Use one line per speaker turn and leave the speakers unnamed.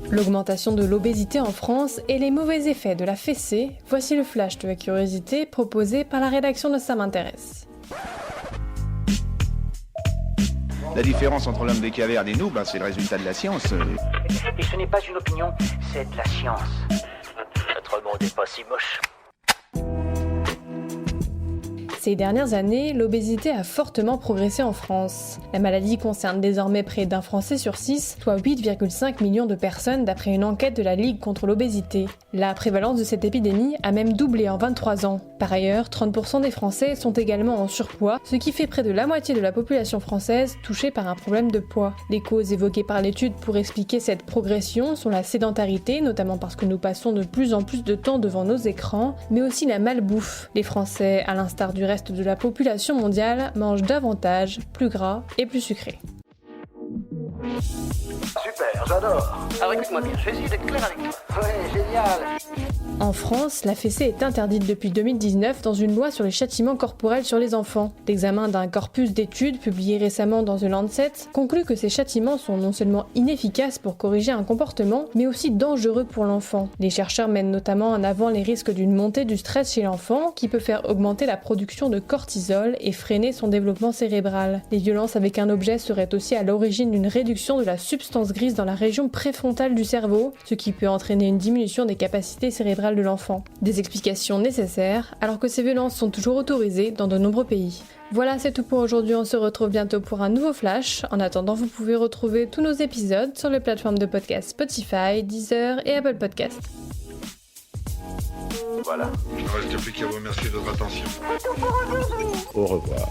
L'augmentation de l'obésité en France et les mauvais effets de la fessée, voici le flash de la curiosité proposé par la rédaction de Ça m'intéresse.
La différence entre l'homme des cavernes et nous, c'est le résultat de la science.
Et ce n'est pas une opinion, c'est de la science. Notre monde n'est pas si moche.
Ces dernières années, l'obésité a fortement progressé en France. La maladie concerne désormais près d'un Français sur 6, soit 8,5 millions de personnes d'après une enquête de la Ligue contre l'obésité. La prévalence de cette épidémie a même doublé en 23 ans. Par ailleurs, 30% des Français sont également en surpoids, ce qui fait près de la moitié de la population française touchée par un problème de poids. Les causes évoquées par l'étude pour expliquer cette progression sont la sédentarité, notamment parce que nous passons de plus en plus de temps devant nos écrans, mais aussi la malbouffe. Les Français, à l'instar du reste de la population mondiale, mangent davantage, plus gras et plus sucré.
Super, j'adore. Alors écoute-moi bien, je vais essayer d'être clair avec toi. Ouais, génial.
En France, la fessée est interdite depuis 2019 dans une loi sur les châtiments corporels sur les enfants. L'examen d'un corpus d'études publié récemment dans The Lancet conclut que ces châtiments sont non seulement inefficaces pour corriger un comportement, mais aussi dangereux pour l'enfant. Les chercheurs mènent notamment en avant les risques d'une montée du stress chez l'enfant qui peut faire augmenter la production de cortisol et freiner son développement cérébral. Les violences avec un objet seraient aussi à l'origine d'une réduction de la substance grise dans la région préfrontale du cerveau, ce qui peut entraîner une diminution des capacités cérébrales de l'enfant. Des explications nécessaires, alors que ces violences sont toujours autorisées dans de nombreux pays. Voilà, c'est tout pour aujourd'hui, on se retrouve bientôt pour un nouveau flash. En attendant, vous pouvez retrouver tous nos épisodes sur les plateformes de podcast Spotify, Deezer et Apple Podcasts.
Voilà.
Il ne reste plus qu'à vous remercier de votre attention.
Au revoir.